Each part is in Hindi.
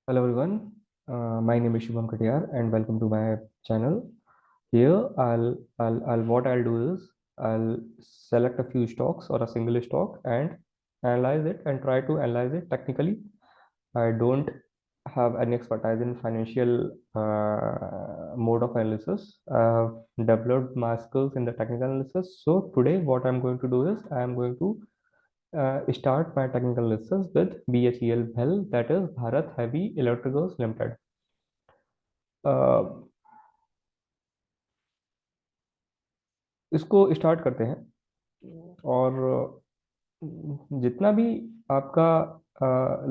Hello everyone, my name is Shubham Katiyar and welcome to my channel. Here what I'll do is I'll select a few stocks or a single stock and analyze it and try to analyze it technically. I don't have any expertise in financial mode of analysis. I've developed my skills in the technical analysis. So today what I'm going to do is I'm going to start my technical analysis with BHEL, that is Bharat Heavy Electricals Limited. अ, इसको स्टार्ट करते हैं और जितना भी आपका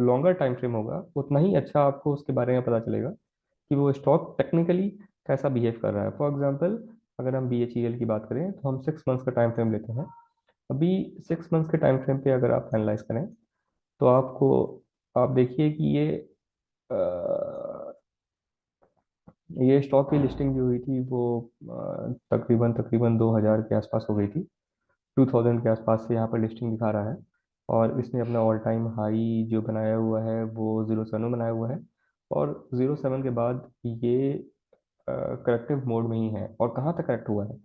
लॉन्गर टाइम फ्रेम होगा उतना ही अच्छा आपको उसके बारे में पता चलेगा कि वो स्टॉक टेक्निकली कैसा बिहेव कर रहा है। फॉर एग्जांपल, अगर हम BHEL की बात करें तो हम 6 मंथ्स का टाइम फ्रेम लेते हैं। अभी 6 मंथ्स के टाइम फ्रेम पे अगर आप एनालाइज करें तो आप देखिए कि ये स्टॉक की लिस्टिंग जो हुई थी वो तकरीबन तकरीबन 2000 के आसपास हो गई थी। 2000 के आसपास से यहाँ पर लिस्टिंग दिखा रहा है और इसने अपना ऑल टाइम हाई जो बनाया हुआ है वो 07 बनाया हुआ है और 07 के बाद ये करेक्टिव मोड में ही है। और कहाँ तक करेक्ट हुआ है?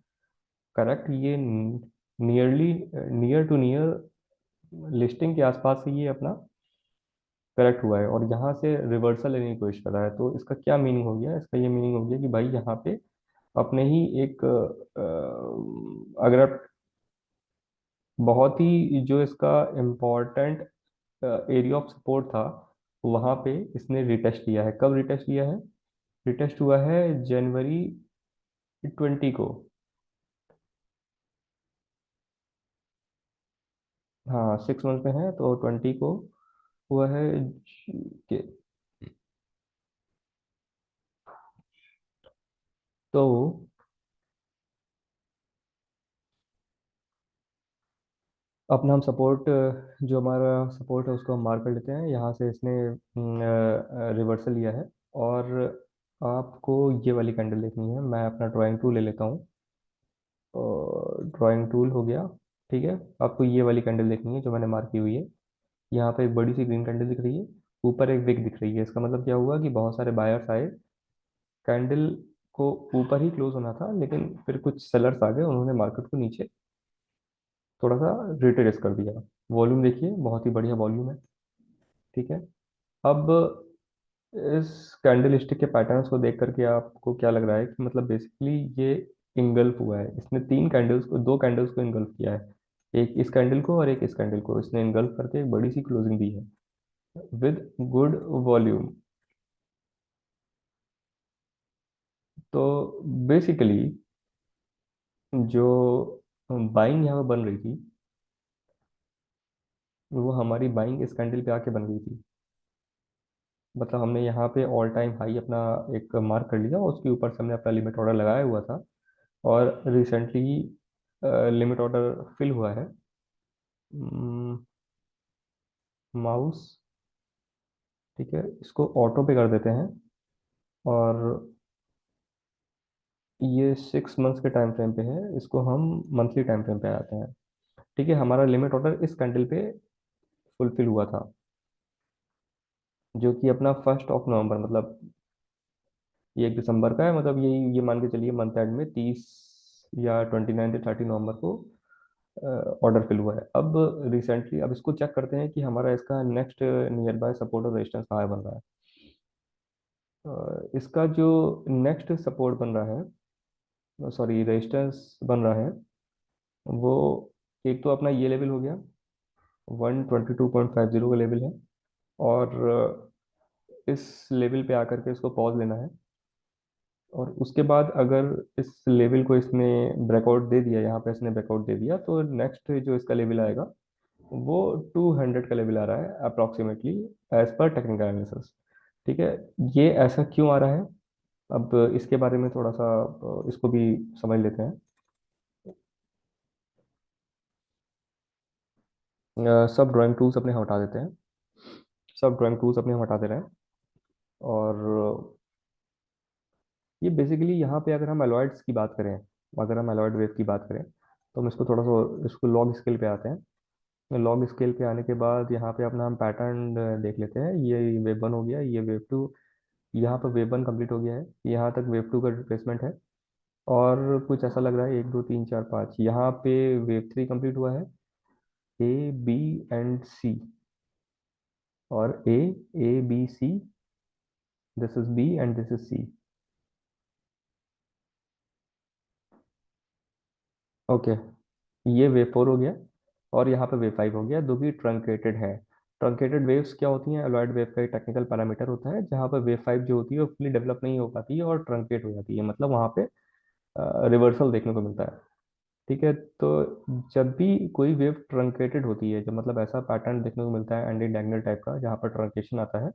करेक्ट ये nearly near to near listing के आसपास से ये अपना करेक्ट हुआ है और यहाँ से रिवर्सल लेने की कोशिश कर रहा है। तो इसका क्या मीनिंग हो गया? इसका ये मीनिंग हो गया कि भाई यहाँ पे अपने ही एक अगर आप बहुत ही जो इसका इम्पोर्टेंट एरिया ऑफ सपोर्ट था वहां पे इसने रिटेस्ट लिया है। कब रिटेस्ट लिया है? रिटेस्ट हुआ है January 20 को। हाँ, 6 मंथ में है तो 20 को हुआ है के। तो अपना हम सपोर्ट, जो हमारा सपोर्ट है उसको हम मार्क कर लेते हैं। यहाँ से इसने रिवर्सल लिया है और आपको ये वाली कैंडल देखनी है। मैं अपना ड्राइंग टूल ले लेता हूँ और ड्राइंग टूल हो गया। ठीक है, आपको ये वाली कैंडल देखनी है जो मैंने मार्क की हुई है। यहाँ पे एक बड़ी सी ग्रीन कैंडल दिख रही है, ऊपर एक विक दिख रही है। इसका मतलब क्या हुआ कि बहुत सारे बायर्स आए, कैंडल को ऊपर ही क्लोज होना था लेकिन फिर कुछ सेलर्स आ गए, उन्होंने मार्केट को नीचे थोड़ा सा रिट्रेस कर दिया। वॉल्यूम देखिए, बहुत ही बढ़िया वॉल्यूम है। ठीक है, अब इस कैंडल स्टिक के पैटर्न्स को देख करके आपको क्या लग रहा है कि मतलब बेसिकली ये इंगल्फ हुआ है। इसने दो कैंडल्स को इंगल्फ किया है, एक इस कैंडल को और एक इस कैंडल को इसने इंगल्फ करके एक बड़ी सी क्लोजिंग दी है विद गुड वॉल्यूम। तो बेसिकली जो बाइंग यहाँ पे बन रही थी वो हमारी बाइंग इस कैंडल पे आके बन गई थी। मतलब हमने यहाँ पे ऑल टाइम हाई अपना एक मार्क कर लिया और उसके ऊपर से हमने अपना लिमिट ऑर्डर लगाया हुआ था और रिसेंटली लिमिट ऑर्डर फिल हुआ है। माउस, ठीक है, इसको ऑटो पे कर देते हैं और ये 6 मंथ्स के टाइम फ्रेम पे है, इसको हम मंथली टाइम फ्रेम पे आते हैं। ठीक है, हमारा लिमिट ऑर्डर इस कैंडल पे फुलफिल हुआ था जो कि अपना 1 नवंबर, मतलब ये 1 दिसंबर का है। मतलब ये मान के चलिए मंथ एंड में 30 या 29 या 30 नवंबर को ऑर्डर फिल हुआ है। अब रिसेंटली अब इसको चेक करते हैं कि हमारा इसका नेक्स्ट नियर बाय सपोर्ट और रेजिस्टेंस कहाँ बन रहा है। इसका जो नेक्स्ट सपोर्ट बन रहा है, सॉरी रेजिस्टेंस बन रहा है, वो एक तो अपना ये लेवल हो गया, 122.50 का लेवल है। और इस लेवल पे आकर के इसको पॉज लेना है और उसके बाद अगर इस लेवल को इसने ब्रेकआउट दे दिया, यहाँ पे इसने ब्रेकआउट दे दिया, तो नेक्स्ट जो इसका लेवल आएगा वो 200 का लेवल आ रहा है approximately as per technical analysis. ठीक है, ये ऐसा क्यों आ रहा है? अब इसके बारे में थोड़ा सा इसको भी समझ लेते हैं। सब ड्राइंग टूल्स अपने हम हटा देते हैं, सब ड्राइंग टूल्स अपने हम हटा दे रहे हैं और ये बेसिकली यहाँ पे अगर हम एलॉयड्स की बात करें, अगर हम एलॉयड वेव की बात करें तो हम इसको थोड़ा सा इसको लॉग स्केल पे आते हैं। लॉग स्केल पे आने के बाद यहाँ पे अपना हम पैटर्न देख लेते हैं। ये वेव वन हो गया, ये वेव टू, यहाँ पर वेव वन कंप्लीट हो गया है, यहाँ तक वेव टू का रिप्लेसमेंट है। और कुछ ऐसा लग रहा है, एक दो तीन चार पाँच, यहाँ पे वेव थ्री कंप्लीट हुआ है, ए बी एंड सी, और A B C, this is B and this is C. Okay, ये वेव फोर हो गया, और यहाँ पे वेव फाइव हो गया, जो कि ट्रंकेटेड है। ट्रंकेटेड वेव्स क्या होती हैं? अलॉयड वेव का एक टेक्निकल पैरामीटर होता है, जहाँ पर वेव फाइव जो होती है वो फुल्ली डेवलप नहीं हो पाती है और ट्रंकेट हो जाती है, मतलब वहाँ पे रिवर्सल देखने को मिलता है। ठीक है, तो जब भी कोई वेव ट्रंकेटेड होती है, जब मतलब ऐसा पैटर्न देखने को मिलता है एंटी डायगोनल टाइप का जहाँ पर ट्रंकेशन आता है,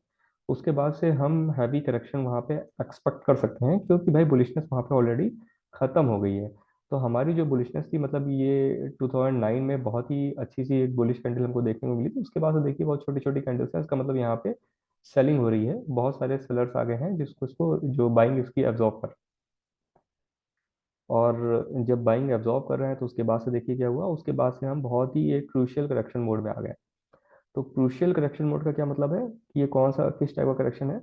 उसके बाद से हम हैवी करेक्शन वहाँ पे एक्सपेक्ट कर सकते हैं, क्योंकि भाई बुलिशनेस वहाँ पे ऑलरेडी खत्म हो गई है। तो हमारी जो बुलिशनेस थी, मतलब ये 2009 में बहुत ही अच्छी सी एक बुलिश कैंडल हमको देखने को मिली थी, उसके बाद से देखिए बहुत छोटी छोटी कैंडल्स है, इसका मतलब यहाँ पे सेलिंग हो रही है, बहुत सारे सेलर्स आ गए हैं जिसको इसको जो बाइंग इसकी एब्जॉर्ब कर, और जब बाइंग एब्जॉर्ब कर रहे हैं तो उसके बाद से देखिए क्या हुआ, उसके बाद से हम बहुत ही एक क्रूशियल करेक्शन मोड में आ गए। तो क्रूशियल करेक्शन मोड का क्या मतलब है कि ये कौन सा किस टाइप का करेक्शन है?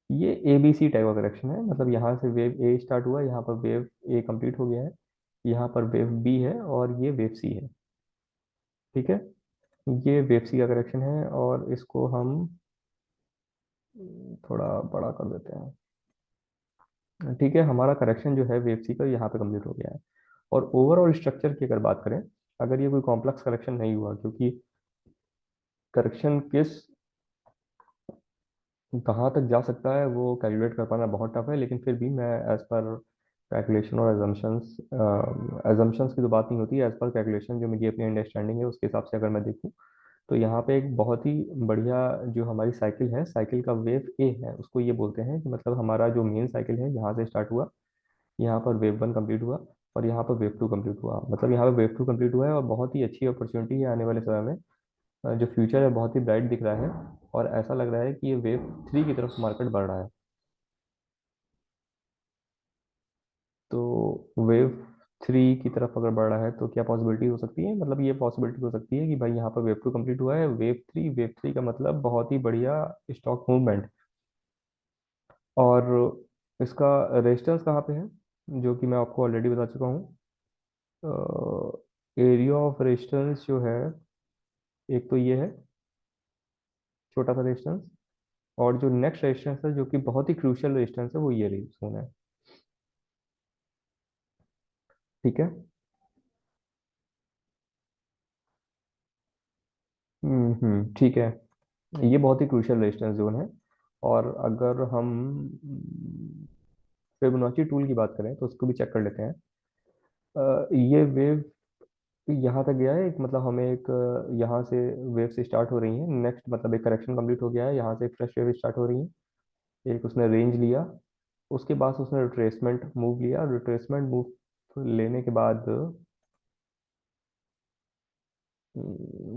ये ABC टाइप का करेक्शन है, मतलब यहाँ से वेव ए स्टार्ट हुआ, यहाँ पर वेव ए कंप्लीट हो गया है, यहाँ पर वेव बी है, और ये वेव सी है। ठीक है, ये वेव सी का करेक्शन है, और इसको हम थोड़ा बड़ा कर देते हैं। ठीक है, हमारा करेक्शन जो है वेव सी का यहाँ पे कंप्लीट हो गया है। और ओवरऑल स्ट्रक्चर की अगर बात करें, अगर ये कोई कॉम्प्लेक्स करेक्शन नहीं हुआ, क्योंकि करेक्शन किस कहाँ तक जा सकता है वो कैलकुलेट कर पाना बहुत टफ है, लेकिन फिर भी मैं एज पर कैलकुलेशन और एजम्पशंस, एजम्पशंस की तो बात नहीं होती, एज पर कैलकुलेशन जो मेरी अपनी अंडरस्टैंडिंग है उसके हिसाब से अगर मैं देखूँ, तो यहाँ पे एक बहुत ही बढ़िया जो हमारी साइकिल है, साइकिल का वेव ए है, उसको ये बोलते हैं कि मतलब हमारा जो मेन साइकिल है यहाँ से स्टार्ट हुआ, यहाँ पर वेव वन कंप्लीट हुआ, और यहाँ पर वेव टू कंप्लीट हुआ, मतलब यहाँ पर वेव टू कंप्लीट हुआ है, और बहुत ही अच्छी अपॉर्चुनिटी है आने वाले समय में। जो फ्यूचर है बहुत ही ब्राइट दिख रहा है, और ऐसा लग रहा है कि ये वेव थ्री की तरफ मार्केट बढ़ रहा है। तो वेव थ्री की तरफ अगर बढ़ रहा है तो क्या पॉसिबिलिटी हो सकती है? मतलब ये पॉसिबिलिटी हो सकती है कि भाई यहाँ पर वेव टू कंप्लीट हुआ है, वेव थ्री का मतलब बहुत ही बढ़िया स्टॉक मूवमेंट। और इसका रेजिस्टेंस कहाँ पे है, जो कि मैं आपको ऑलरेडी बता चुका हूँ। एरिया ऑफ रेजिस्टेंस जो है, एक तो ये है छोटा सा रेजिस्टेंस, और जो नेक्स्ट रेजिस्टेंस है जो कि बहुत ही क्रूशियल रेजिस्टेंस है, वो ये रेजिस्टेंस है। ठीक है। ठीक है, ये बहुत ही क्रूशियल रेजिस्टेंस जोन है। और अगर हम फिबोनाची टूल की बात करें तो उसको भी चेक कर लेते हैं। ये वेव यहाँ तक गया है, एक मतलब हमें एक यहाँ से वेव से स्टार्ट हो रही है, नेक्स्ट मतलब एक करेक्शन कंप्लीट हो गया है, यहाँ से एक फ्रेश वेव स्टार्ट हो रही है, एक उसने रेंज लिया, उसके बाद से उसने रिट्रेसमेंट मूव लिया, रिट्रेसमेंट मूव लेने के बाद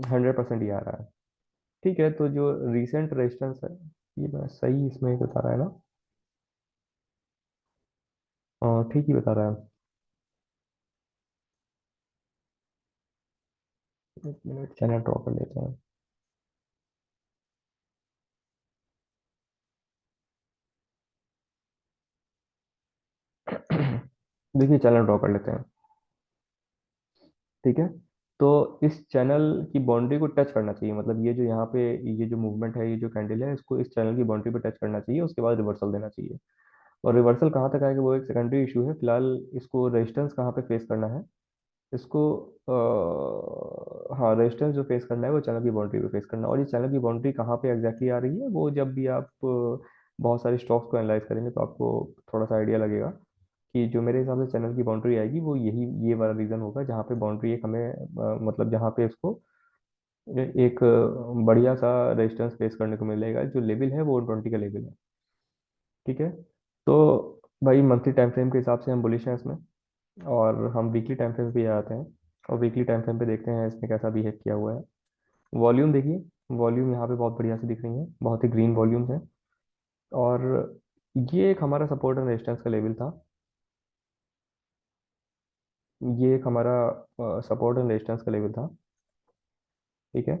100% ये आ रहा है। ठीक है, तो जो रिसेंट रेजिस्टेंस है, ये मैं सही इसमें बता रहा है ना? ठीक ही बता रहा है। एक मिनट, चैनल ड्रॉ कर लेते हैं। देखिए, चैनल ड्रॉ कर लेते हैं। ठीक है, तो इस चैनल की बाउंड्री को टच करना चाहिए, मतलब ये जो यहाँ पे ये जो मूवमेंट है, ये जो कैंडल है, इसको इस चैनल की बाउंड्री पे टच करना चाहिए, उसके बाद रिवर्सल देना चाहिए। और रिवर्सल कहाँ तक आएगा वो एक सेकेंडरी इशू है, फिलहाल इसको रेजिस्टेंस कहाँ पे फेस करना है, इसको हाँ, रेजिस्टेंस जो फेस करना है वो चैनल की बाउंड्री पे फेस करना है। और ये चैनल की बाउंड्री कहाँ पे एग्जैक्टली आ रही है, वो जब भी आप बहुत सारे स्टॉक्स को एनालाइज करेंगे तो आपको थोड़ा सा आइडिया लगेगा कि जो मेरे हिसाब से चैनल की बाउंड्री आएगी वो यही ये वाला रीजन होगा, जहाँ पे बाउंड्री एक हमें मतलब जहाँ पे इसको एक बढ़िया सा रेजिस्टेंस फेस करने को मिलेगा, जो लेवल है वो 120 का लेवल है। ठीक है, तो भाई मंथली टाइम फ्रेम के हिसाब से हम बुलिश हैं इसमें, और हम वीकली टाइम फ्रेम पे आते हैं, और वीकली टाइम फ्रेम पे देखते हैं इसने कैसा बिहेव किया हुआ है। वॉल्यूम देखिए, वॉल्यूम यहाँ पे बहुत बढ़िया से दिख रही है, बहुत ही ग्रीन वॉल्यूम्स है। और ये एक हमारा सपोर्ट एंड रेजिस्टेंस का लेवल था, ये एक हमारा सपोर्ट एंड रेजिस्टेंस का लेवल था। ठीक है,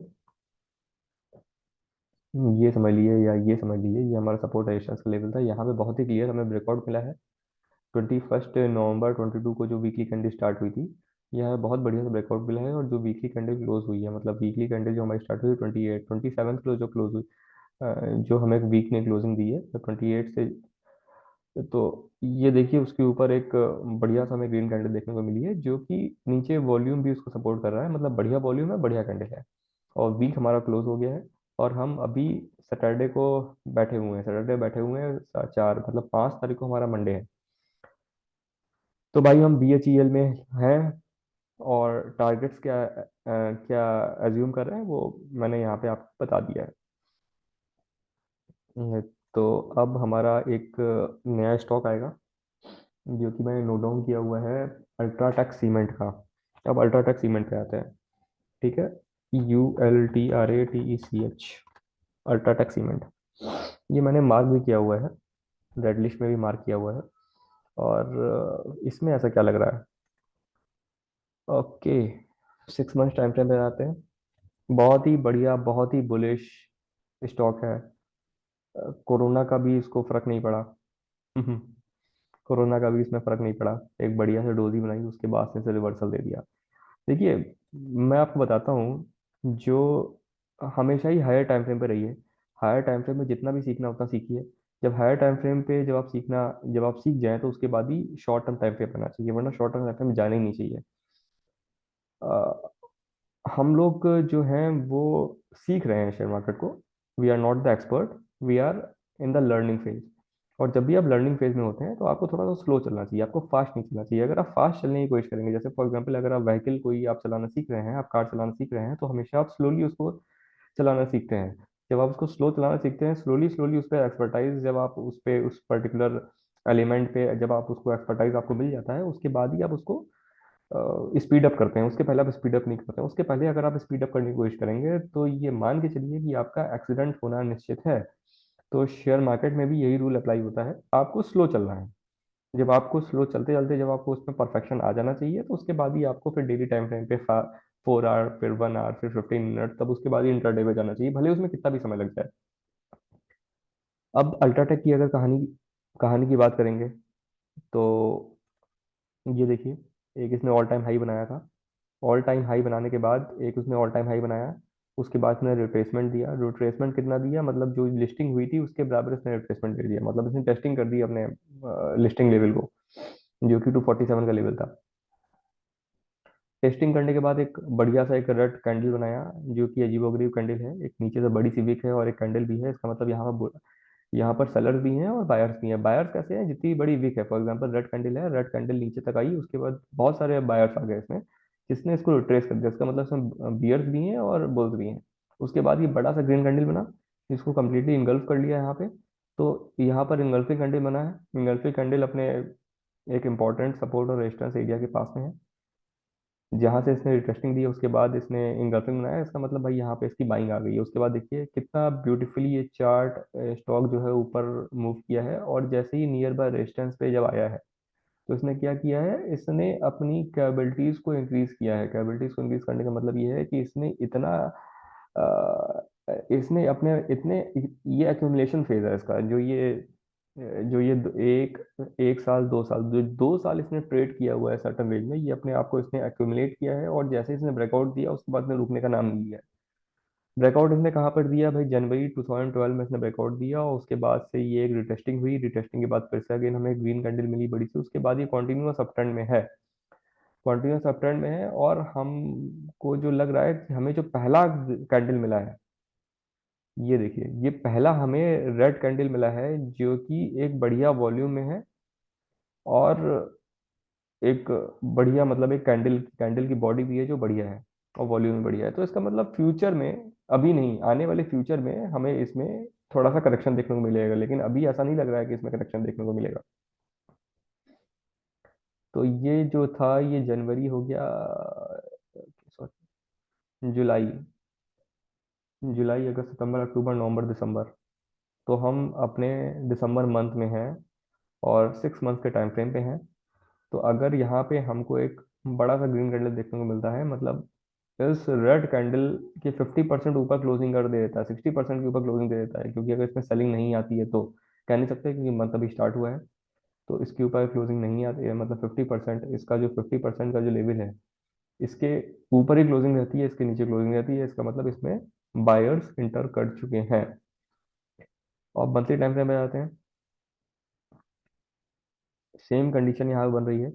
ये समझ लिए या ये समझ लीजिए, ये हमारा सपोर्ट रेजिस्टेंस का लेवल था। यहाँ पे बहुत ही क्लियर हमें ब्रेकआउट मिला है 21 नवंबर 22 को, जो वीकली कैंडल स्टार्ट हुई थी। यह बहुत बढ़िया सा ब्रेकआउट मिला है, और जो वीकली कैंडल क्लोज हुई है, मतलब वीकली कैंडल जो हमारी स्टार्ट हुई 27 को जो क्लोज हुई, जो हमें एक वीक ने क्लोजिंग दी है तो 28 से, तो ये देखिए उसके ऊपर एक बढ़िया सा हमें ग्रीन कैंडल देखने को मिली है, जो कि नीचे वॉल्यूम भी उसको सपोर्ट कर रहा है, मतलब बढ़िया वॉल्यूम है, बढ़िया कैंडल है। और वीक हमारा क्लोज हो गया है, और हम अभी सैटरडे को बैठे हुए हैं, सैटरडे बैठे हुए हैं 4, मतलब 5 तारीख को हमारा मंडे है। तो भाई हम BHEL में हैं, और टारगेट्स क्या क्या एज्यूम कर रहे हैं वो मैंने यहाँ पे आपको बता दिया है। तो अब हमारा एक नया स्टॉक आएगा, जो कि मैंने नोट डाउन किया हुआ है, अल्ट्राटेक सीमेंट का। अब अल्ट्राटेक सीमेंट पे आते हैं। ठीक है, ULTRATECH, अल्ट्राटेक सीमेंट। ये मैंने मार्क भी किया हुआ है, रेड लिस्ट में भी मार्क किया हुआ है। और इसमें ऐसा क्या लग रहा है? ओके, 6 मंथ टाइम फ्रेम पे आते हैं। बहुत ही बढ़िया, बहुत ही बुलिश स्टॉक है। कोरोना का भी इसको फर्क नहीं पड़ा। कोरोना का भी इसमें फर्क नहीं पड़ा, एक बढ़िया से डोज ही बनाई, उसके बाद से इसे रिवर्सल दे दिया। देखिए, मैं आपको बताता हूँ, जो हमेशा ही हायर टाइम फ्रेम पे रहिए। हायर टाइम फ्रेम में जितना भी सीखना उतना सीखिए। जब हायर टाइम फ्रेम पे जब आप सीख जाएं, तो उसके बाद ही शॉर्ट टर्म टाइम फ्रेम करना चाहिए, वरना शॉर्ट टर्म टाइम फ्रेम जाना ही नहीं चाहिए। हम लोग जो हैं वो सीख रहे हैं शेयर मार्केट को। We are not the expert, we are in the learning phase. और जब भी आप लर्निंग फेज में होते हैं, तो आपको थोड़ा सा स्लो चलना चाहिए, आपको फास्ट नहीं चलना चाहिए। अगर आप फास्ट चलने की कोशिश करेंगे, जैसे फॉर एग्जांपल अगर आप व्हीकल कोई आप चलाना सीख रहे हैं, आप कार चलाना सीख रहे हैं, तो हमेशा आप स्लोली उसको चलाना सीखते हैं। जब आप उसको स्लो चलाना सीखते हैं, स्लोली स्लोली उस पर एक्सपर्टाइज, जब आप उस पे उस पर्टिकुलर एलिमेंट पे जब आप उसको एक्सपर्टाइज आपको मिल जाता है, उसके बाद ही आप उसको स्पीड अप करते हैं। उसके पहले आप स्पीड अप नहीं करते हैं। उसके पहले अगर आप स्पीड अप करने की कोशिश करेंगे, तो ये मान के चलिए कि आपका एक्सीडेंट होना निश्चित है। तो शेयर मार्केट में भी यही रूल अप्लाई होता है, आपको स्लो चलना है। जब आपको स्लो चलते चलते जब आपको उसमें परफेक्शन आ जाना चाहिए, तो उसके बाद ही आपको फिर डेली टाइम फ्रेम पे 4 आवर, फिर 1 आवर, फिर 15 मिनट, तब उसके बाद ही इंटरडे पे जाना चाहिए, भले उसमें कितना भी समय लग जाए। अब अल्ट्राटेक की अगर कहानी कहानी की बात करेंगे, तो ये देखिए, एक इसने ऑल टाइम हाई बनाया था। ऑल टाइम हाई बनाने के बाद एक उसने ऑल टाइम हाई बनाया, उसके बाद इसने रिट्रेसमेंट दिया। रिट्रेसमेंट कितना दिया, मतलब जो लिस्टिंग हुई थी उसके बराबर इसने रिट्रेसमेंट दे दिया, मतलब इसने टेस्टिंग कर दी अपने लिस्टिंग लेवल को, जो कि 247 का लेवल था। टेस्टिंग करने के बाद एक बढ़िया सा एक रेड कैंडल बनाया, जो कि अजीबोगरीब कैंडल है। एक नीचे से बड़ी सी विक है और एक कैंडल भी है, इसका मतलब यहाँ पर सेलर्स भी हैं और बायर्स भी हैं। बायर्स कैसे हैं? जितनी बड़ी विक है, फॉर एग्जांपल रेड कैंडल है, रेड कैंडल नीचे तक आई, उसके बाद बहुत सारे बायर्स आ गए इसमें, जिसने इसको रिट्रेस कर दिया। इसका मतलब इसमें बियर्स भी हैं और बुल्स भी हैं। उसके बाद ये बड़ा सा ग्रीन कैंडल बना, इसको कम्प्लीटली इंगल्फ कर लिया यहाँ पे। तो यहाँ पर इंगल्फिंग कैंडल बना है। इंगल्फिंग कैंडल अपने एक इंपॉर्टेंट सपोर्ट और रेजिस्टेंस एरिया के पास में है, जहां से इसने रिटेस्टिंग दी है, उसके बाद इसने इंगल्फिंग बनाया। इसका मतलब भाई यहाँ पे इसकी बाइंग आ गई है। उसके बाद देखिए कितना ब्यूटीफुली ये चार्ट स्टॉक जो है ऊपर मूव किया है, और जैसे ही नियर बाय रेजिस्टेंस पे जब आया है, तो इसने क्या किया है, इसने अपनी कैपेबिलिटीज को इंक्रीज किया है। कैपेबिलिटीज को इंक्रीज करने का मतलब ये है कि इसने इतना इसने अपने इतने, ये एक्यूमुलेशन फेज है इसका, एक एक साल 2 साल, 2 साल इसने ट्रेड किया हुआ है सर्टन रेंज में। ये अपने आप को इसने एक्यूमुलेट किया है, और जैसे इसने ब्रेकआउट दिया, उसके बाद में रुकने का नाम नहीं लिया। ब्रेकआउट इसने कहाँ पर दिया भाई? जनवरी 2012 में इसने ब्रेकआउट दिया, और उसके बाद से ये एक रिटेस्टिंग हुई। रिटेस्टिंग के बाद फिर से अगेन हमें ग्रीन कैंडल मिली बड़ी सी, उसके बाद ये कॉन्टिन्यूअस अपट्रेंड में है। कॉन्टिन्यूअस अपट्रेंड में है, और हमको जो लग रहा है कि हमें जो पहला कैंडल मिला है, ये देखिए, ये पहला हमें रेड कैंडल मिला है, जो कि एक बढ़िया वॉल्यूम में है, और एक बढ़िया, मतलब एक कैंडल कैंडल की बॉडी भी है जो बढ़िया है, और वॉल्यूम भी बढ़िया है। तो इसका मतलब फ्यूचर में, अभी नहीं, आने वाले फ्यूचर में हमें इसमें थोड़ा सा करेक्शन देखने को मिलेगा, लेकिन अभी ऐसा नहीं लग रहा है कि इसमें करेक्शन देखने को मिलेगा। तो ये जो था, ये जनवरी हो गया, सॉरी, जुलाई, जुलाई अगस्त सितंबर अक्टूबर नवंबर दिसंबर। तो हम अपने दिसंबर मंथ में हैं, और 6 मंथ के टाइम फ्रेम पे हैं। तो अगर यहाँ पे हमको एक बड़ा सा ग्रीन कैंडल देखने को मिलता है, मतलब इस रेड कैंडल के 50% ऊपर क्लोजिंग कर दे देता है, 60% के ऊपर क्लोजिंग दे देता है, क्योंकि अगर इसमें सेलिंग नहीं आती है तो कह नहीं सकते, क्योंकि मंथ अभी स्टार्ट हुआ है। तो इसके ऊपर क्लोजिंग नहीं आती है, मतलब 50%, इसका जो 50% का जो लेवल है, इसके ऊपर ही क्लोजिंग रहती है, इसके नीचे क्लोजिंग रहती है, इसका मतलब इसमें बायर्स इंटर कर चुके हैं। और मंथली टाइम फ्रेम में जाते हैं, सेम कंडीशन यहाँ पे बन रही है।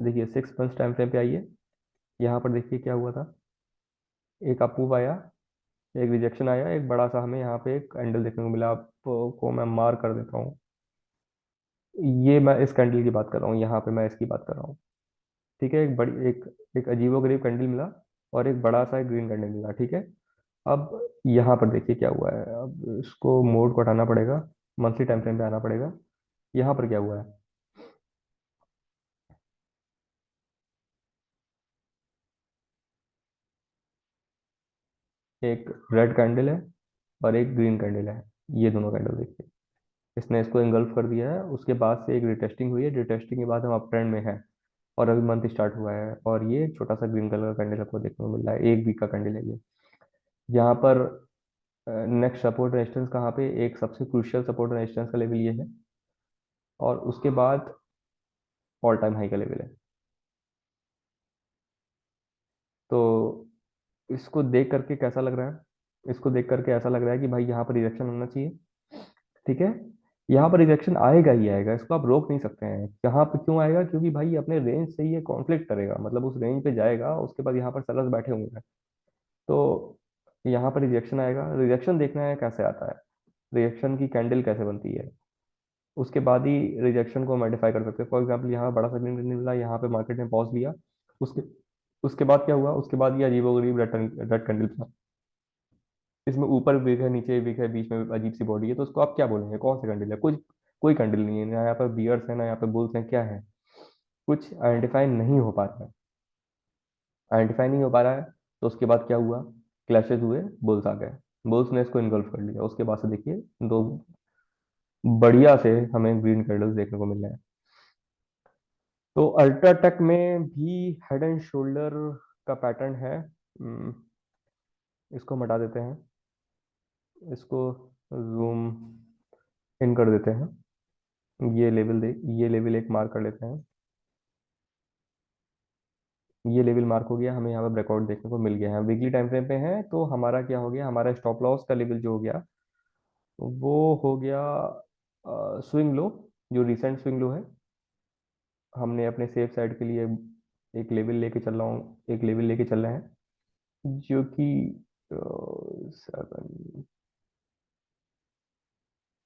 देखिए 6 मंथ टाइम फ्रेम पे आइए, यहाँ पर देखिए क्या हुआ था। एक अपूव आया, एक रिजेक्शन आया, एक बड़ा सा हमें यहाँ पे एक कैंडल देखने को मिला, आपको मैं मार्क कर देता हूँ। ये मैं इस कैंडल की बात कर रहा हूँ, यहाँ पे मैं इसकी बात कर रहा हूँ। ठीक है, एक अजीबोगरीब कैंडल मिला, और एक बड़ा सा ग्रीन कैंडल मिला, ठीक है। अब यहाँ पर देखिए क्या हुआ है, अब इसको मोड को हटाना पड़ेगा, मंथली टाइम फ्रेम पे आना पड़ेगा। यहाँ पर क्या हुआ है, एक रेड कैंडल है और एक ग्रीन कैंडल है, ये दोनों कैंडल देखिए, इसने इसको इंगल्फ कर दिया है। उसके बाद से एक रिटेस्टिंग हुई है, रिटेस्टिंग के बाद हम अप ट्रेंड में हैं, और अभी मंथ स्टार्ट हुआ है, और ये छोटा सा ग्रीन कलर का कैंडल आपको देखने को मिल रहा है, एक वीक का कैंडल है ये। यहाँ पर नेक्स्ट सपोर्ट रेजिस्टेंस कहाँ पे, एक सबसे क्रूशियल सपोर्ट रेजिस्टेंस का लेवल ये है, और उसके बाद ऑल टाइम हाई का लेवल है। तो इसको देख करके कैसा लग रहा है, इसको देख करके ऐसा लग रहा है कि भाई यहाँ पर रिजेक्शन होना चाहिए, ठीक है। यहाँ पर रिजेक्शन आएगा ही आएगा, इसको आप रोक नहीं सकते हैं। यहाँ पे क्यों आएगा, क्योंकि भाई अपने रेंज से ये कॉन्फ्लिक्ट करेगा, मतलब उस रेंज पे जाएगा, उसके बाद यहाँ पर सेलर्स बैठे हुए हैं, तो यहाँ पर रिजेक्शन आएगा। रिजेक्शन देखना है कैसे आता है, रिजेक्शन की कैंडल कैसे बनती है, उसके बाद ही रिजेक्शन को मॉडिफाई कर सकते हैं। फॉर एग्जाम्पल यहाँ बड़ा सा ग्रीन कैंडल मिला, यहाँ पे मार्केट ने पॉज लिया, उसके उसके बाद क्या हुआ, उसके बाद ये अजीबोगरीब रेड कैंडल था, इसमें ऊपर वीक है, नीचे वीक है, बीच में अजीब सी बॉडी है, तो उसको आप क्या बोलेंगे, कौन सा कैंडल है, कुछ कोई कैंडल नहीं है ना, यहाँ पर बियर्स है ना यहाँ पे बुल्स हैं, क्या है, कुछ आइडेंटिफाई नहीं हो पा रहा है, आइडेंटिफाई नहीं हो पा रहा है। तो उसके बाद क्या हुआ, क्लैशेज हुए, बुल्स आ गए, बुल्स ने इसको इनगल्फ कर लिया, उसके बाद से देखिए दो बढ़िया से हमें ग्रीन कैंडल्स देखने को मिल रहे हैं। तो अल्ट्राटेक में भी हेड एंड शोल्डर का पैटर्न है। इसको हम हटा देते हैं, इसको जूम इन कर देते हैं, ये लेवल एक मार्क कर लेते हैं। ये लेवल मार्क हो गया, हमें यहाँ पे ब्रेकआउट देखने को मिल गया है, वीकली टाइम फ्रेम पे है, तो हमारा क्या हो गया, हमारा स्टॉप लॉस का लेवल जो हो गया, वो हो गया स्विंग लो, जो रिसेंट स्विंग लो है। हमने अपने सेफ साइड के लिए एक लेवल लेके चल रहा हूँ, एक लेवल लेके चल रहे हैं, जो कि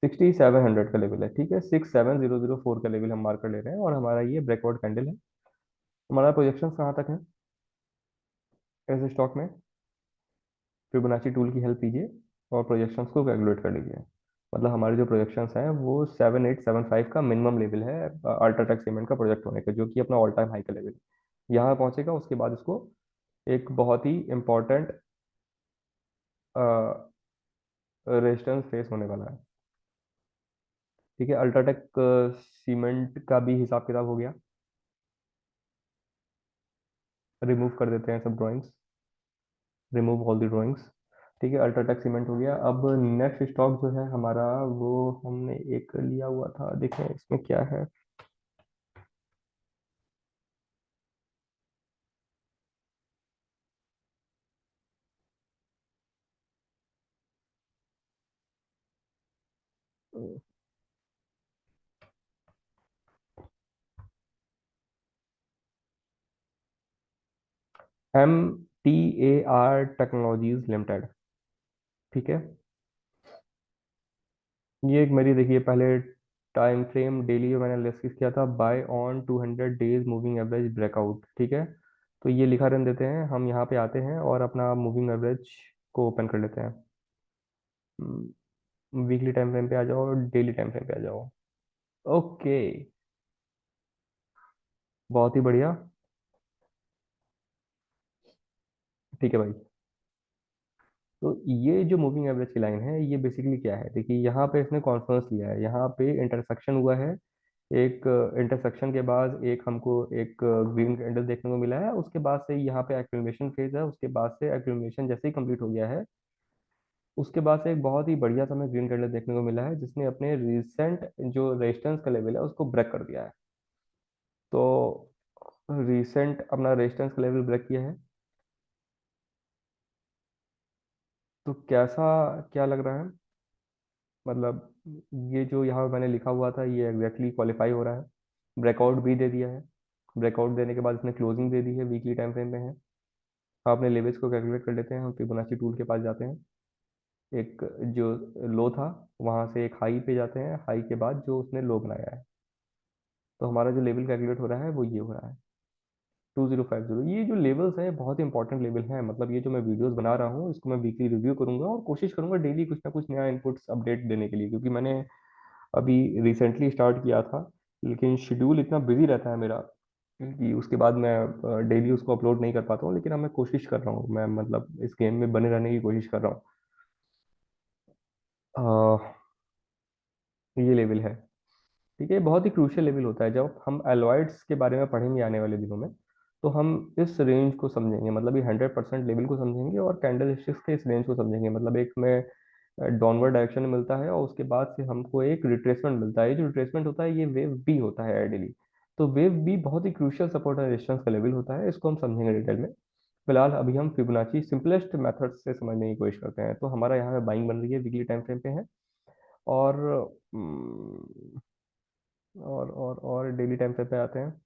6700 का लेवल है, ठीक है, 67004 का लेवल हम मार्क कर ले रहे हैं, और हमारा ये ब्रेकआउट कैंडल है। हमारा प्रोजेक्शन कहाँ तक है ऐसे स्टॉक में, फिबोनाची टूल की हेल्प लीजिए और प्रोजेक्शंस को कैलकुलेट कर लीजिए। मतलब हमारे जो प्रोजेक्शंस हैं वो 7875 का मिनिमम लेवल है अल्ट्राटेक सीमेंट का प्रोजेक्ट होने का, जो कि अपना ऑल टाइम हाई का लेवल है। यहाँ पहुंचेगा, उसके बाद इसको एक बहुत ही इंपॉर्टेंट रेजिस्टेंस फेस होने वाला है, ठीक है। अल्ट्राटेक सीमेंट का भी हिसाब किताब हो गया, रिमूव कर देते हैं सब drawings, remove all the drawings, ठीक है। अल्ट्राटेक सीमेंट हो गया। अब नेक्स्ट स्टॉक जो है हमारा, वो हमने एक लिया हुआ था, देखें इसमें क्या है। MTAR टेक्नोलॉजीज लिमिटेड, ठीक है। ये एक मेरी देखिए पहले टाइम फ्रेम डेली मैंने लिस्ट किया था, buy on 200 days moving average breakout, ठीक है। तो ये लिखा रहने देते हैं, हम यहाँ पे आते हैं और अपना मूविंग एवरेज को ओपन कर लेते हैं। वीकली टाइम फ्रेम पे आ जाओ, डेली टाइम फ्रेम पे आ जाओ। ओके, बहुत ही बढ़िया, ठीक है भाई। तो ये जो मूविंग एवरेज की लाइन है, ये बेसिकली क्या है, देखिए यहाँ पे इसने कॉन्फ्रेंस लिया है, यहाँ पे इंटरसेक्शन हुआ है एक इंटरसेक्शन के बाद एक हमको एक ग्रीन कैंडल देखने को मिला है। उसके बाद से यहाँ पे एक्यूमुलेशन फेज है। उसके बाद से एक्यूमुलेशन जैसे ही कंप्लीट हो गया है, उसके बाद से एक बहुत ही बढ़िया सा हमें ग्रीन कैंडल देखने को मिला है, जिसने अपने रिसेंट जो रेजिस्टेंस का लेवल है उसको ब्रेक कर दिया है। तो रिसेंट अपना रेजिस्टेंस का लेवल ब्रेक किया है। तो कैसा, क्या लग रहा है, मतलब ये जो यहाँ मैंने लिखा हुआ था ये एग्जैक्टली क्वालिफाई हो रहा है। ब्रेकआउट भी दे दिया है। ब्रेकआउट देने के बाद इसने क्लोजिंग दे दी है, वीकली टाइम फ्रेम में है। आप अपने लेवल्स को कैलकुलेट कर लेते हैं। हम फिबोनाची टूल के पास जाते हैं। एक जो लो था, वहां से एक हाई पे जाते हैं, हाई के बाद जो उसने लो बनाया है। तो हमारा जो लेवल कैलकुलेट हो रहा है वो ये हो रहा है 2050। ये जो लेवल्स हैं बहुत ही इंपॉर्टेंट लेवल हैं। मतलब ये जो मैं वीडियोस बना रहा हूँ इसको मैं वीकली रिव्यू करूंगा और कोशिश करूंगा डेली कुछ ना कुछ नया इनपुट्स अपडेट देने के लिए, क्योंकि मैंने अभी रिसेंटली स्टार्ट किया था। लेकिन शेड्यूल इतना बिजी रहता है मेरा कि उसके बाद मैं डेली उसको अपलोड नहीं कर पाता हूँ। लेकिन अब मैं कोशिश कर रहा हूँ, मैं मतलब इस गेम में बने रहने की कोशिश कर रहा हूँ। ये लेवल है, ठीक है। बहुत ही क्रूशियल लेवल होता है। जब हम एलॉयड्स के बारे में पढ़ेंगे आने वाले दिनों में, तो हम इस रेंज को समझेंगे, मतलब ये 100% लेवल को समझेंगे और कैंडल स्टिक्स के इस रेंज को समझेंगे। मतलब एक में डाउनवर्ड डायरेक्शन में मिलता है और उसके बाद से हमको एक रिट्रेसमेंट मिलता है। ये जो रिट्रेसमेंट होता है ये वेव बी होता है आइडियली। तो वेव बी बहुत ही क्रूशियल सपोर्ट एंड रेजिस्टेंस का लेवल होता है, इसको हम समझेंगे डिटेल में। फिलहाल अभी हम फिबोनाची सिंपलेस्ट मेथड से समझने की कोशिश करते हैं। तो हमारा यहाँ पे बाइंग बन रही है, वीकली टाइम फ्रेम पे है। और और डेली टाइम फ्रेम पे आते हैं।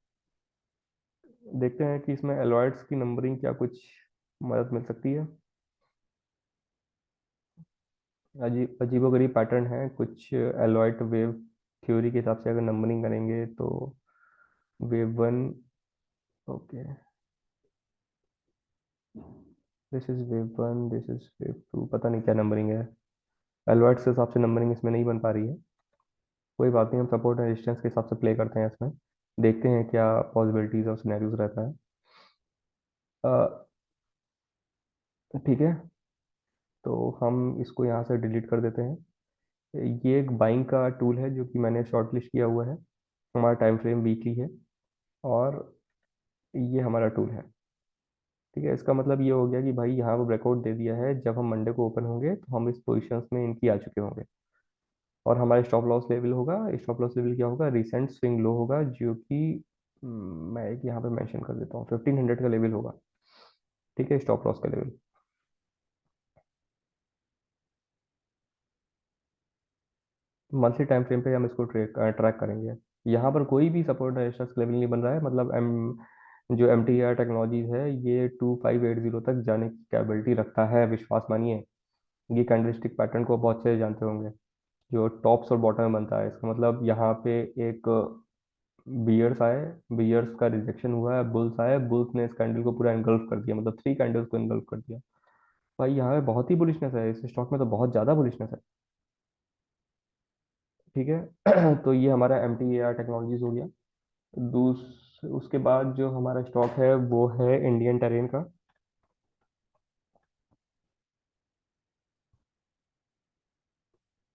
देखते हैं कि इसमें एलॉयड्स की नंबरिंग क्या कुछ मदद मिल सकती है। अजीबोगरीब पैटर्न है कुछ। एलॉयड वेव थ्योरी के हिसाब से अगर नंबरिंग करेंगे तो wave one, okay, this is wave one, this is wave two, पता नहीं क्या नंबरिंग है। एलॉयड्स के हिसाब से नंबरिंग इसमें नहीं बन पा रही है। कोई बात नहीं, हम सपोर्ट एंड रेजिस्टेंस के हिसाब से प्ले करते हैं इसमें। देखते हैं क्या पॉसिबिलिटीज और सिनेरियोज रहता है। ठीक है, तो हम इसको यहाँ से डिलीट कर देते हैं। ये एक बाइंग का टूल है जो कि मैंने शॉर्टलिस्ट किया हुआ है। हमारा टाइम फ्रेम वीकली है और ये हमारा टूल है। ठीक है, इसका मतलब ये हो गया कि भाई यहाँ पर ब्रेकआउट दे दिया है। जब हम मंडे को ओपन होंगे तो हम इस पोजीशंस में इनकी आ चुके होंगे। और हमारा स्टॉप लॉस लेवल होगा, स्टॉप लॉस लेवल क्या होगा, रिसेंट स्विंग लो होगा, जो कि मैं एक यहाँ पे मेंशन कर देता हूँ, 1500 का लेवल होगा। ठीक है, स्टॉप लॉस का लेवल। मंथली टाइम फ्रेम पे हम इसको ट्रैक करेंगे। यहाँ पर कोई भी सपोर्ट रेजिस्टेंस लेवल नहीं बन रहा है। मतलब जो एम टी आर टेक्नोलॉजीज है ये 2580 तक जाने की कैपेबिलिटी रखता है, विश्वास मानिए। ये कैंडलस्टिक पैटर्न को बहुत अच्छे से जानते होंगे, जो टॉप्स और बॉटम में बनता है। इसका मतलब यहाँ पे एक बियर्स आए, बियर्स का रिजेक्शन हुआ है, बुल्स आए, बुल्स ने इस कैंडल को पूरा एंगल्फ कर दिया, मतलब 3 कैंडल्स को एंगल्फ कर दिया। भाई यहाँ पे बहुत ही बुलिशनेस है, इस स्टॉक में तो बहुत ज़्यादा बुलिशनेस है। ठीक है तो ये हमारा M T A R technologies हो गया। उसके बाद जो हमारा स्टॉक है वो है इंडियन टेरेन का।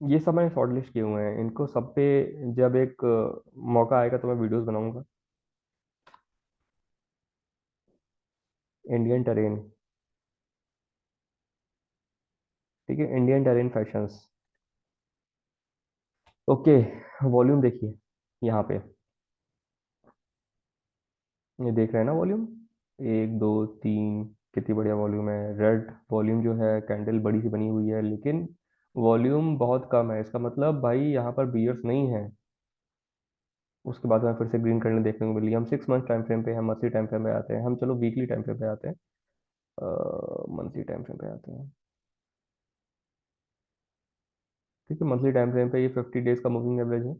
ये सब मैंने शॉर्ट लिस्ट किए हुए हैं, इनको सब पे जब एक मौका आएगा तो मैं वीडियोस बनाऊंगा। इंडियन टेरेन, ठीक है, Indian terrain fashions. Okay, volume देखिए यहाँ पे, ये देख रहे हैं ना वॉल्यूम, 1 2 3, कितनी बढ़िया वॉल्यूम है। रेड वॉल्यूम जो है, कैंडल बड़ी सी बनी हुई है, लेकिन वॉल्यूम बहुत कम है। इसका मतलब भाई यहाँ पर बियर्स नहीं है। उसके बाद में फिर से ग्रीन कैंडल देखने को मिली। हम 6 मंथ टाइम फ्रेम पे, हम मंथली टाइम फ्रेम पे आते हैं। हम चलो वीकली टाइम फ्रेम पे आते हैं, मंथली टाइम फ्रेम पे आते हैं। ठीक है, मंथली टाइम फ्रेम पे ये 50 डेज का मूविंग एवरेज है,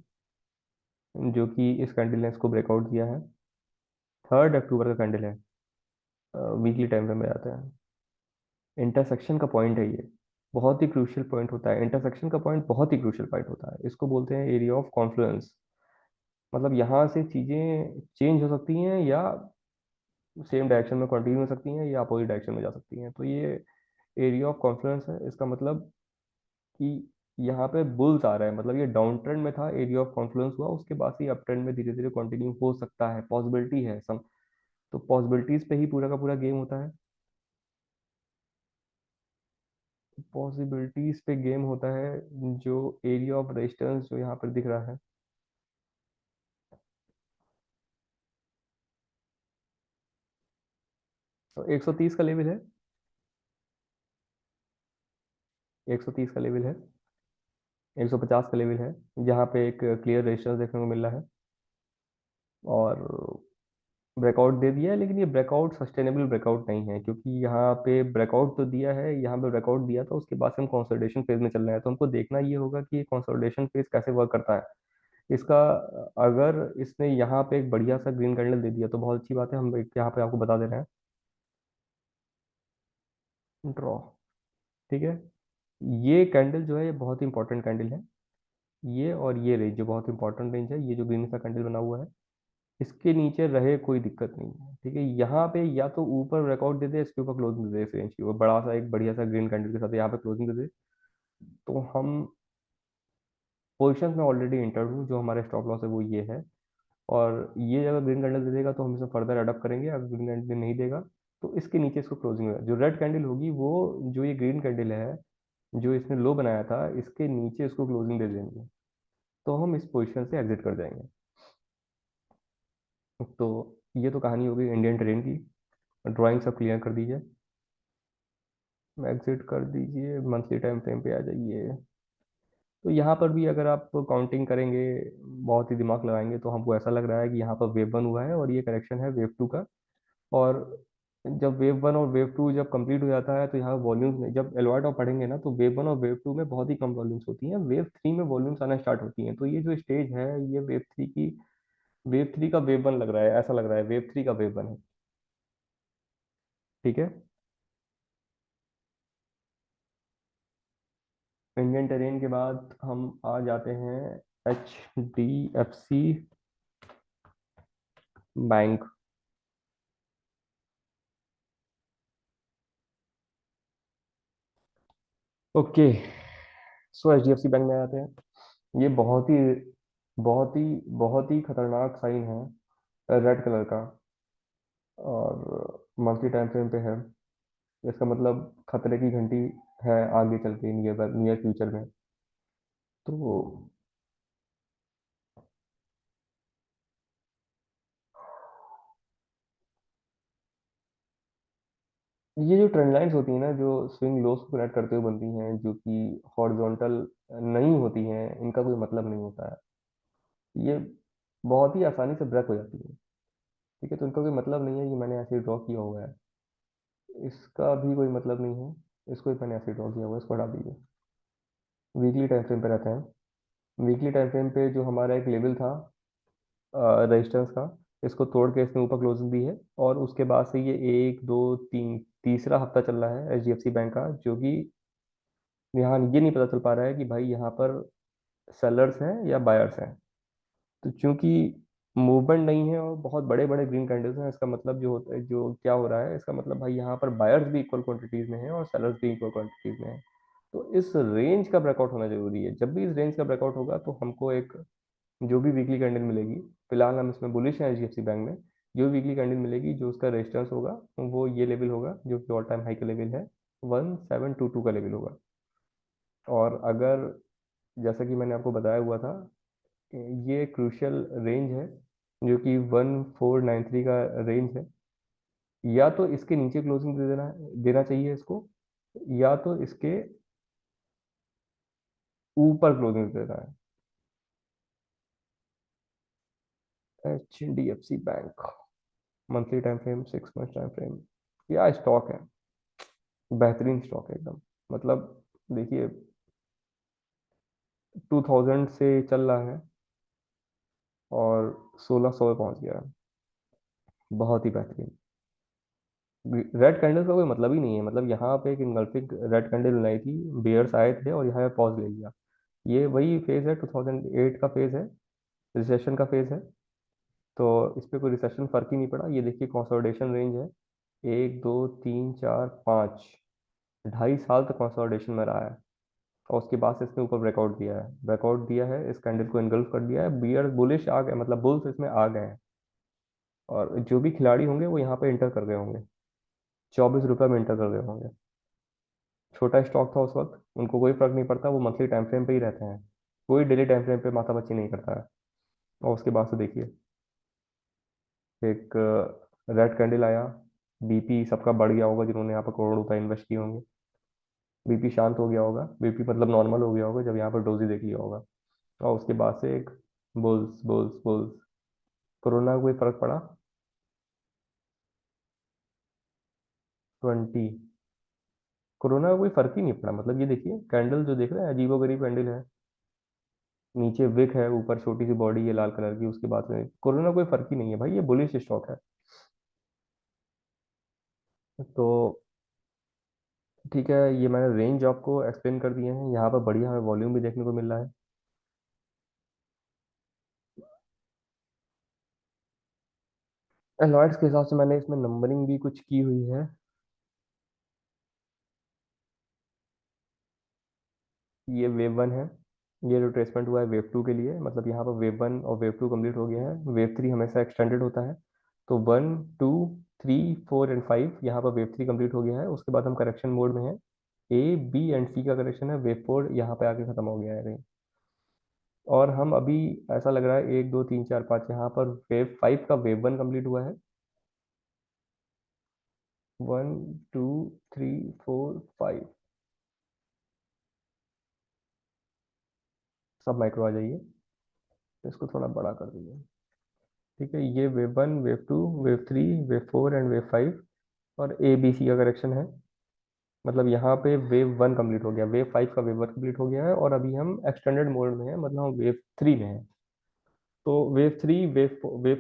जो कि इस कैंडल ने इसको ब्रेकआउट दिया है। 3 अक्टूबर का कैंडल है। वीकली टाइम फ्रेम पे आते हैं। इंटरसेक्शन का पॉइंट है ये, बहुत ही क्रूशियल पॉइंट होता है। इंटरसेक्शन का पॉइंट बहुत ही क्रूशियल पॉइंट होता है, इसको बोलते हैं एरिया ऑफ कॉन्फ्लुएंस। मतलब यहाँ से चीजें चेंज हो सकती हैं, या सेम डायरेक्शन में कंटिन्यू हो सकती हैं, या अपोजिट डायरेक्शन में जा सकती हैं। तो ये एरिया ऑफ कॉन्फ्लुएंस है। इसका मतलब कि यहाँ पे बुल्स आ रहा है, मतलब ये डाउन ट्रेंड में था, एरिया ऑफ कॉन्फ्लुएंस हुआ, उसके बाद से अप ट्रेंड में धीरे धीरे कंटिन्यू हो सकता है, पॉसिबिलिटी है सम। तो पॉसिबिलिटीज पे ही पूरा का पूरा गेम होता है। पॉसिबिलिटीज पे गेम होता है। जो एरिया ऑफ रेजिस्टेंस जो यहाँ पर दिख रहा है, तो 130 का लेवल है। 130 का लेवल है। 150 का लेवल है। जहाँ पे एक क्लियर रेजिस्टेंस देखने को मिल रहा है। और ब्रेकआउट दे दिया है, लेकिन ये ब्रेकआउट सस्टेनेबल ब्रेकआउट नहीं है, क्योंकि यहाँ पे ब्रेकआउट तो दिया है, यहाँ पे ब्रेकआउट दिया था, उसके बाद से हम कंसोलिडेशन फेज में चल रहे हैं, तो हमको देखना ये होगा कि ये कंसोलिडेशन फेज कैसे वर्क करता है इसका। अगर इसने यहाँ पे एक बढ़िया सा ग्रीन कैंडल दे दिया तो बहुत अच्छी बात है, हम एक यहाँ पे आपको बता दे रहे हैं। ड्रॉ। ठीक है। ये कैंडल जो है ये बहुत ही इंपॉर्टेंट कैंडल है। ये और ये रेंज जो बहुत इंपॉर्टेंट रेंज है, ये जो ग्रीन सा कैंडल बना हुआ है, इसके नीचे रहे कोई दिक्कत नहीं है। ठीक है, यहाँ पे या तो ऊपर ब्रेकआउट दे दे, इसके ऊपर क्लोजिंग दे दे, इस रेंज की वो बड़ा सा एक बढ़िया सा ग्रीन कैंडल के साथ यहाँ पे क्लोजिंग दे दे, तो हम पोजिशन में ऑलरेडी इंटर्ड हूँ, जो हमारा स्टॉप लॉस है वो ये है। और ये अगर ग्रीन कैंडल दे देगा तो हम इसे फर्दर अडॉप्ट करेंगे, अगर ग्रीन कैंडल नहीं देगा तो इसके नीचे इसको क्लोजिंग होगा। जो रेड कैंडल होगी वो, जो ये ग्रीन कैंडल है जो इसने लो बनाया था, इसके नीचे इसको क्लोजिंग दे देंगे, तो हम इस पोजीशन से एग्जिट कर जाएंगे। तो ये तो कहानी हो गई इंडियन ट्रेन की। ड्राइंग सब क्लियर कर दीजिए, एग्जिट कर दीजिए, मंथली टाइम फ्रेम पे आ जाइए। तो यहाँ पर भी अगर आप काउंटिंग करेंगे, बहुत ही दिमाग लगाएंगे, तो हमको ऐसा लग रहा है कि यहाँ पर वेव वन हुआ है और ये करेक्शन है वेव टू का। और जब वेव वन और वेव टू जब कंप्लीट हो जाता है तो यहाँ वॉल्यूम्स, जब एलॉयड आप पढ़ेंगे ना, तो वेव वन और वेव टू में बहुत ही कम वॉल्यूम्स होती हैं, वेव थ्री में वॉल्यूम्स आना स्टार्ट होती हैं। तो ये जो स्टेज है ये वेव थ्री की, वेव थ्री का वेव वन लग रहा है, ऐसा लग रहा है वेव थ्री का वेव वन है। ठीक है। इंडियन टेरेन के बाद हम आ जाते हैं HDFC बैंक। ओके। सो HDFC बैंक में आते हैं। ये बहुत ही बहुत ही खतरनाक साइन है, रेड कलर का, और मंथली टाइम फ्रेम पे है। इसका मतलब खतरे की घंटी है आगे चल के, नियर नियर फ्यूचर में। तो ये जो ट्रेंड लाइंस होती हैं ना, जो स्विंग लोस को कनेक्ट करते हुए बनती हैं, जो कि हॉरिजॉन्टल नहीं होती हैं, इनका कोई मतलब नहीं होता है। ये बहुत ही आसानी से ब्रेक हो जाती है। ठीक है, तो इनका कोई मतलब नहीं है कि मैंने ऐसे ड्रॉ किया हुआ है, इसका भी कोई मतलब नहीं है। इसको भी मैंने ऐसे ड्रॉ किया हुआ है, इसको हटा दीजिए। वीकली टाइम फ्रेम पे रहते हैं। वीकली टाइम फ्रेम पे जो हमारा एक लेवल था रेजिस्टेंस का, इसको तोड़ के इसने ऊपर क्लोजिंग दी है, और उसके बाद से ये एक दो तीन तीसरा हफ्ता चल रहा है HDFC बैंक का, जो कि यहाँ ये नहीं पता चल पा रहा है कि भाई यहाँ पर सेलर्स हैं या बायर्स हैं। तो चूंकि मूवमेंट नहीं है और बहुत बड़े बड़े ग्रीन कैंडल्स हैं, इसका मतलब जो होता है, जो क्या हो रहा है, इसका मतलब भाई यहाँ पर बायर्स भी इक्वल क्वांटिटीज में हैं और सेलर्स भी इक्वल क्वांटिटीज में हैं। तो इस रेंज का ब्रेकआउट होना जरूरी है। जब भी इस रेंज का ब्रेकआउट होगा तो हमको एक, जो भी वीकली कैंडल मिलेगी, फिलहाल हम इसमें बुलिश हैं HDFC बैंक में, जो वीकली कैंडल मिलेगी जो उसका रेजिस्टेंस होगा वो ये लेवल होगा, जो कि ऑल टाइम हाई का लेवल है, 1722 का लेवल होगा। और अगर, जैसा कि मैंने आपको बताया हुआ था, ये क्रूशियल रेंज है, जो कि 1493 का रेंज है। या तो इसके नीचे क्लोजिंग दे देना देना चाहिए इसको, या तो इसके ऊपर क्लोजिंग दे देना है। HDFC bank monthly time frame, 6 month time frame, क्या स्टॉक है, बेहतरीन स्टॉक है एकदम। मतलब देखिए, 2000 से चल रहा है और 1600 पे पहुंच गया है। बहुत ही बेहतरीन। रेड कैंडल का कोई मतलब ही नहीं है, मतलब यहाँ पे एक इनगल्फिंग रेड कैंडल बनाई थी, बियर्स आए थे और यहाँ पे पॉज ले लिया। ये वही फेज है, 2008 का फेज है, रिसेशन का फेज है। तो इस पे कोई रिसेशन फर्क ही नहीं पड़ा। ये देखिए कंसोलिडेशन रेंज है, एक दो तीन चार पाँच, 2.5 साल तक कंसोलिडेशन में रहा है। और उसके बाद से इसने ऊपर ब्रेकआउट दिया है, इस कैंडल को इनगल्फ कर दिया है, बियर बुलिश आ गए, मतलब बुल्स इसमें आ गए हैं। और जो भी खिलाड़ी होंगे वो यहाँ पे इंटर कर गए होंगे, 24 रुपये में इंटर कर गए होंगे। छोटा स्टॉक था उस वक्त, उनको कोई फर्क नहीं पड़ता, वो मंथली टाइम फ्रेम पे ही रहते हैं, कोई डेली टाइम फ्रेम पे माथापच्ची नहीं करता है। और उसके बाद से देखिए, एक रेड कैंडल आया, बीपी सबका बढ़ गया होगा जिन्होंने यहाँ पर करोड़ों रुपए इन्वेस्ट किए होंगे। बीपी शांत हो गया होगा, बीपी मतलब नॉर्मल हो गया होगा जब यहाँ पर डोजी देख लिया होगा। और उसके बाद से एक बुल्स बुल्स बुल्स। कोरोना का कोई फर्क पड़ा? 20। कोरोना का कोई फर्क ही नहीं पड़ा, मतलब ये देखिए कैंडल जो देख रहे हैं, अजीबो गरीब कैंडल है। नीचे विक है, ऊपर छोटी सी बॉडी है लाल कलर की, उसके बाद में कोरोना कोई फर्क ही नहीं है भाई, ये बुलिश स्टॉक है। तो ठीक है, ये मैंने रेंज आपको एक्सप्लेन कर दिए हैं, यहाँ पर बढ़िया हमें वॉल्यूम भी देखने को मिल रहा है। अलॉट्स के हिसाब से मैंने इसमें नंबरिंग भी कुछ की हुई है। ये वेव वन है, ये रिट्रेसमेंट हुआ है वेव टू के लिए, मतलब यहाँ पर वेव वन और वेव टू कंप्लीट हो गया है, वेव थ्री हमेशा एक्सटेंडेड होता है। तो one, two, three, four and five, यहाँ पर वेव थ्री कंप्लीट हो गया है, उसके बाद हम करेक्शन मोड में है। ए बी एंड सी का करेक्शन है, वेव फोर यहाँ पे आके खत्म हो गया है कहीं। और हम अभी, ऐसा लग रहा है, एक दो तीन चार पाँच, यहाँ पर वेव फाइव का वेव वन कंप्लीट हुआ है। One, two, three, four, five, सब माइक्रो आ जाइए, इसको थोड़ा बड़ा कर दीजिए। ठीक है, ये wave one, wave two, wave three, wave four and wave five, और ए बी सी का करेक्शन है। मतलब यहाँ पे वेव वन कंप्लीट हो गया, वेव फाइव का वेव वन कंप्लीट हो गया है, और अभी हम एक्सटेंडेड मोड में है, मतलब हम वेव थ्री में है। तो वेव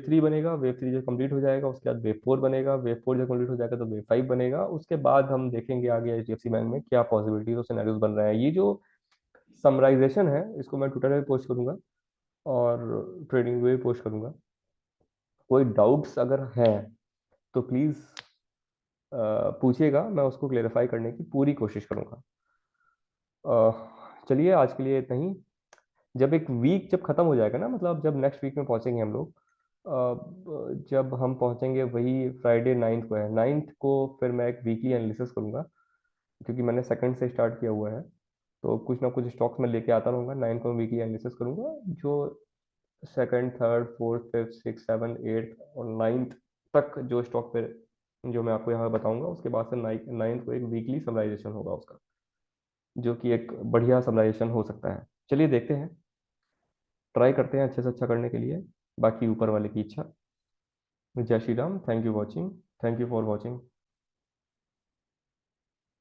थ्री बनेगा, वेव थ्री जब कंप्लीट हो जाएगा उसके बाद वेव फोर बनेगा, वेव फोर जब कंप्लीट हो जाएगा तो वेव फाइव बनेगा, उसके बाद हम देखेंगे आगे एचडीएफसी बैंक में क्या पॉसिबिलिटीज और सिनेरियोज बन रहे हैं। ये जो समराइजेशन है इसको मैं ट्विटर पे पोस्ट करूंगा और ट्रेडिंग पे भी पोस्ट करूंगा। कोई डाउट्स अगर हैं तो प्लीज़ पूछिएगा, मैं उसको क्लेरिफाई करने की पूरी कोशिश करूंगा। चलिए आज के लिए इतना ही। जब एक वीक जब खत्म हो जाएगा ना, मतलब जब नेक्स्ट वीक में पहुंचेंगे हम लोग, जब हम पहुंचेंगे वही फ्राइडे 9th को है, 9th को फिर मैं एक वीकली एनालिसिस करूंगा, क्योंकि मैंने सेकंड से स्टार्ट किया हुआ है। तो कुछ ना कुछ स्टॉक्स में लेके आता रहूंगा, 9th को वीकली एनालिसिस करूंगा, जो second, third, fourth, fifth, six, seven, eighth और 9th तक जो स्टॉक पे जो मैं आपको यहाँ बताऊंगा, उसके बाद से 9th को एक वीकली समराइजेशन होगा उसका, जो कि एक बढ़िया समराइजेशन हो सकता है। चलिए देखते हैं, ट्राई करते हैं अच्छे से अच्छा करने के लिए, बाकी ऊपर वाले की इच्छा। जय Shri Ram, thank you watching, thank you for watching.